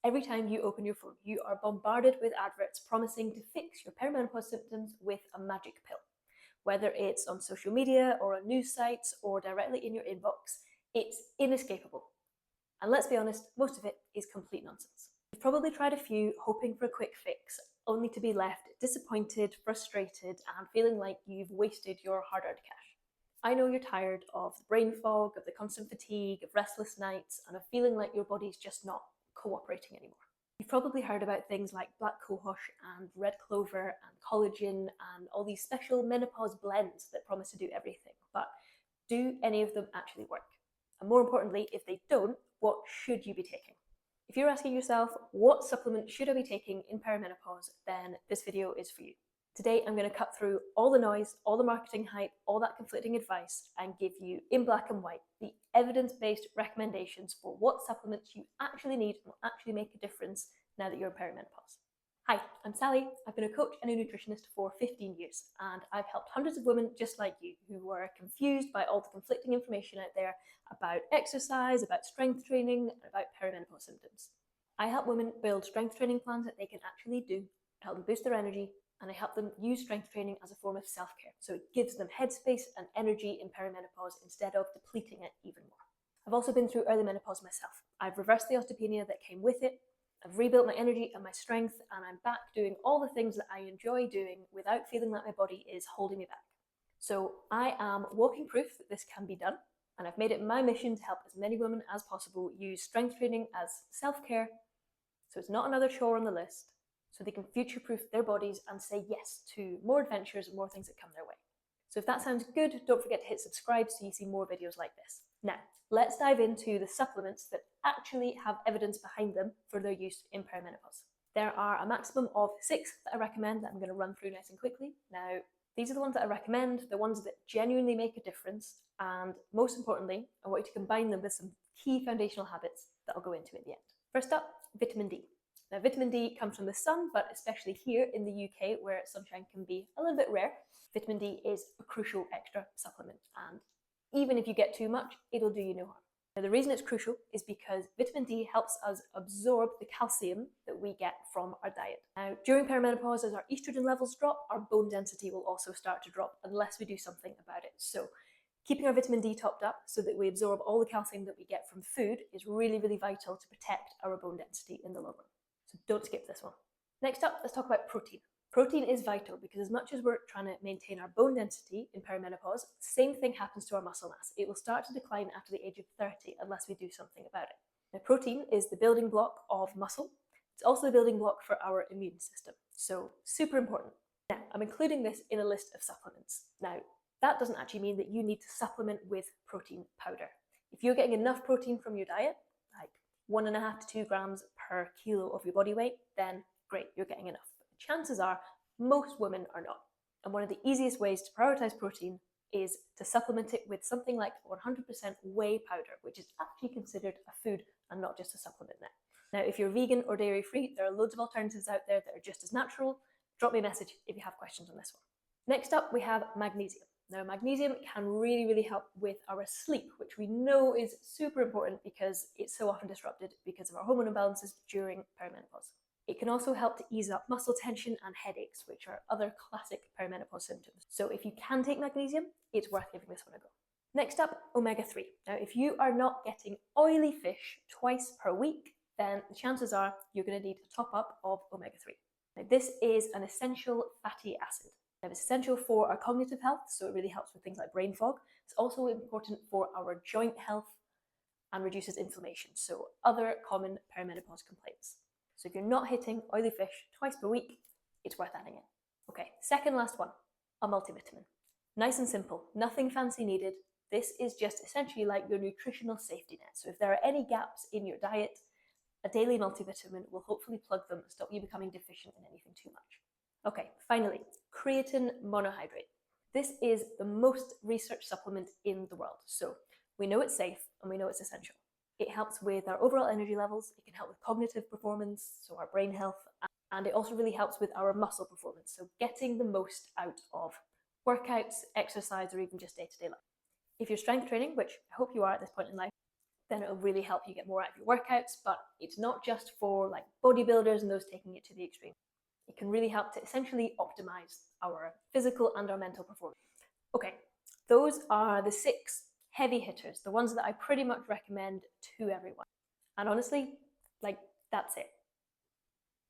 Every time you open your phone, you are bombarded with adverts promising to fix your perimenopause symptoms with a magic pill. Whether it's on social media or on news sites or directly in your inbox, it's inescapable. And let's be honest, most of it is complete nonsense. You've probably tried a few hoping for a quick fix, only to be left disappointed, frustrated, and feeling like you've wasted your hard-earned cash. I know you're tired of the brain fog, of the constant fatigue, of restless nights, and of feeling like your body's just not cooperating anymore. You've probably heard about things like black cohosh and red clover and collagen and all these special menopause blends that promise to do everything, but do any of them actually work? And more importantly, if they don't, what should you be taking? If you're asking yourself, what supplement should I be taking in perimenopause, then this video is for you. Today, I'm going to cut through all the noise, all the marketing hype, all that conflicting advice, and give you, in black and white, the evidence-based recommendations for what supplements you actually need and will actually make a difference now that you're in perimenopause. Hi, I'm Sally. I've been a coach and a nutritionist for 15 years, and I've helped hundreds of women just like you who were confused by all the conflicting information out there about exercise, about strength training, and about perimenopause symptoms. I help women build strength training plans that they can actually do, help them boost their energy, and I help them use strength training as a form of self-care, so it gives them headspace and energy in perimenopause instead of depleting it even more. I've also been through early menopause myself. I've reversed the osteopenia that came with it, I've rebuilt my energy and my strength, and I'm back doing all the things that I enjoy doing without feeling like my body is holding me back. So I am walking proof that this can be done, and I've made it my mission to help as many women as possible use strength training as self-care, so it's not another chore on the list, so they can future-proof their bodies and say yes to more adventures and more things that come their way. So if that sounds good, don't forget to hit subscribe so you see more videos like this. Now, let's dive into the supplements that actually have evidence behind them for their use in perimenopause. There are a maximum of 6 that I recommend that I'm going to run through nice and quickly. Now, these are the ones that I recommend, the ones that genuinely make a difference, and most importantly, I want you to combine them with some key foundational habits that I'll go into at the end. First up, vitamin D. Now, vitamin D comes from the sun, but especially here in the UK, where sunshine can be a little bit rare, vitamin D is a crucial extra supplement, and even if you get too much, it'll do you no harm. Now, the reason it's crucial is because vitamin D helps us absorb the calcium that we get from our diet. Now, during perimenopause, as our estrogen levels drop, our bone density will also start to drop unless we do something about it. So keeping our vitamin D topped up so that we absorb all the calcium that we get from food is really, really vital to protect our bone density in the long run. So don't skip this one. Next up, let's talk about protein. Protein is vital because as much as we're trying to maintain our bone density in perimenopause, the same thing happens to our muscle mass. It will start to decline after the age of 30 unless we do something about it. Now, protein is the building block of muscle. It's also the building block for our immune system. So super important. Now, I'm including this in a list of supplements. Now, that doesn't actually mean that you need to supplement with protein powder. If you're getting enough protein from your diet, like 1.5 to 2 grams per kilo of your body weight, then great, you're getting enough. Chances are most women are not. And one of the easiest ways to prioritize protein is to supplement it with something like 100% whey powder, which is actually considered a food and not just a supplement now. Now, if you're vegan or dairy free, there are loads of alternatives out there that are just as natural. Drop me a message if you have questions on this one. Next up, we have magnesium. Now, magnesium can really, really help with our sleep, which we know is super important because it's so often disrupted because of our hormone imbalances during perimenopause. It can also help to ease up muscle tension and headaches, which are other classic perimenopause symptoms. So if you can take magnesium, it's worth giving this one a go. Next up, omega-3. Now, if you are not getting oily fish twice per week, then the chances are you're going to need a top up of omega-3. Now, this is an essential fatty acid. Now, it's essential for our cognitive health, so it really helps with things like brain fog. It's also important for our joint health and reduces inflammation, so other common perimenopause complaints. So if you're not hitting oily fish twice per week, it's worth adding it. Okay, second last one, a multivitamin. Nice and simple, nothing fancy needed. This is just essentially like your nutritional safety net. So if there are any gaps in your diet, a daily multivitamin will hopefully plug them and stop you becoming deficient in anything too much. Okay, finally, creatine monohydrate. This is the most researched supplement in the world. So we know it's safe and we know it's essential. It helps with our overall energy levels, it can help with cognitive performance, so our brain health, and it also really helps with our muscle performance, so getting the most out of workouts, exercise, or even just day-to-day life. If you're strength training, which I hope you are at this point in life, then it'll really help you get more out of your workouts. But it's not just for like bodybuilders and those taking it to the extreme. It can really help to essentially optimize our physical and our mental performance. Okay, those are the 6 heavy hitters, the ones that I pretty much recommend to everyone. And honestly, like, that's it.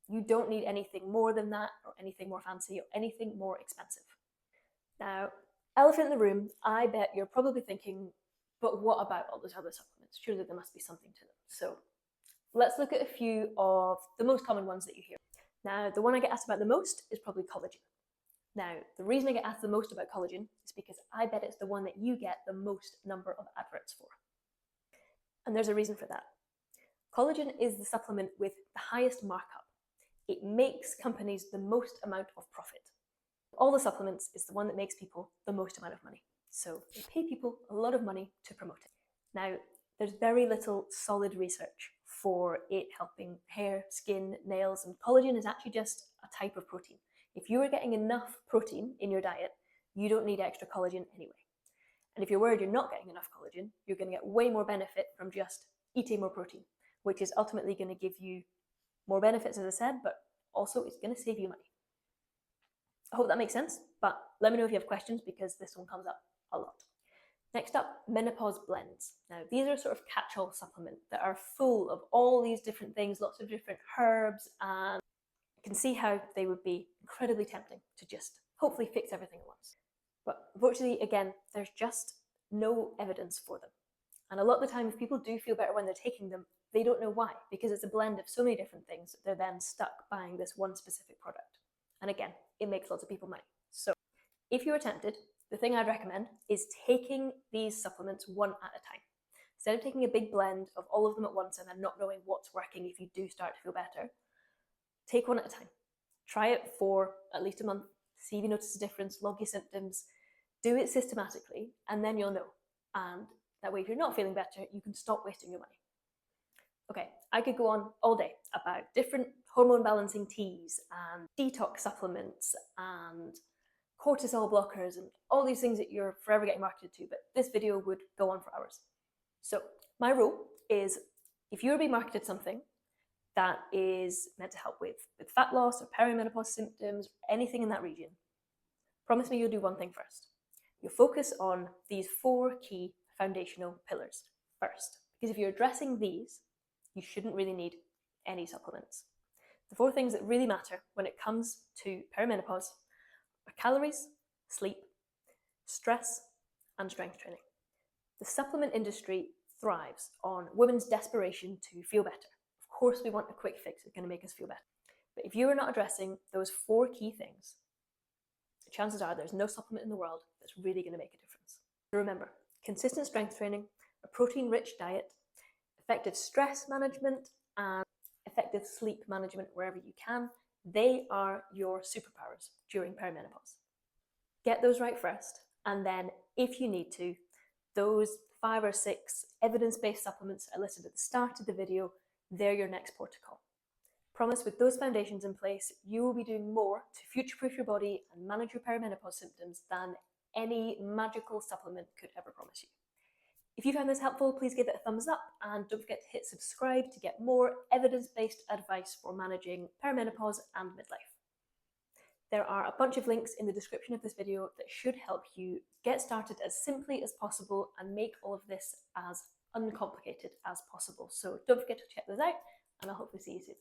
You don't need anything more than that, or anything more fancy, or anything more expensive. Now, elephant in the room, I bet you're probably thinking, but what about all those other supplements? Surely there must be something to them. So let's look at a few of the most common ones that you hear. Now, the one I get asked about the most is probably collagen. Now, the reason I get asked the most about collagen is because I bet it's the one that you get the most number of adverts for. And there's a reason for that. Collagen is the supplement with the highest markup. It makes companies the most amount of profit. All the supplements is the one that makes people the most amount of money. So they pay people a lot of money to promote it. Now, there's very little solid research for it helping hair, skin, nails, and collagen is actually just a type of protein. If you are getting enough protein in your diet, you don't need extra collagen anyway. And if you're worried you're not getting enough collagen, you're going to get way more benefit from just eating more protein, which is ultimately going to give you more benefits, as I said, but also it's going to save you money. I hope that makes sense, but let me know if you have questions because this one comes up a lot. Next up, menopause blends. Now, these are sort of catch-all supplements that are full of all these different things, lots of different herbs, and you can see how they would be incredibly tempting to just hopefully fix everything at once. But unfortunately, again, there's just no evidence for them. And a lot of the time, if people do feel better when they're taking them, they don't know why, because it's a blend of so many different things, they're then stuck buying this one specific product. And again, it makes lots of people money. So if you're tempted, the thing I'd recommend is taking these supplements one at a time. Instead of taking a big blend of all of them at once and then not knowing what's working if you do start to feel better, take one at a time. Try it for at least a month, see if you notice a difference, log your symptoms, do it systematically, and then you'll know. And that way, if you're not feeling better, you can stop wasting your money. Okay, I could go on all day about different hormone balancing teas and detox supplements and cortisol blockers and all these things that you're forever getting marketed to, but this video would go on for hours. So my rule is if you're being marketed something that is meant to help with fat loss or perimenopause symptoms, anything in that region, promise me you'll do one thing first. You'll focus on these 4 key foundational pillars first, because if you're addressing these, you shouldn't really need any supplements. The 4 things that really matter when it comes to perimenopause are calories, sleep, stress, and strength training. The supplement industry thrives on women's desperation to feel better. Of course, we want a quick fix that's going to make us feel better. But if you are not addressing those 4 key things, chances are there's no supplement in the world that's really going to make a difference. Remember, consistent strength training, a protein-rich diet, effective stress management, and effective sleep management wherever you can, they are your superpowers during perimenopause. Get those right first, and then if you need to, those 5 or 6 evidence-based supplements I listed at the start of the video, they're your next port of call. Promise with those foundations in place, you will be doing more to future-proof your body and manage your perimenopause symptoms than any magical supplement could ever promise you. If you found this helpful, please give it a thumbs up and don't forget to hit subscribe to get more evidence-based advice for managing perimenopause and midlife. There are a bunch of links in the description of this video that should help you get started as simply as possible and make all of this as uncomplicated as possible. So don't forget to check those out, and I'll hopefully see you soon.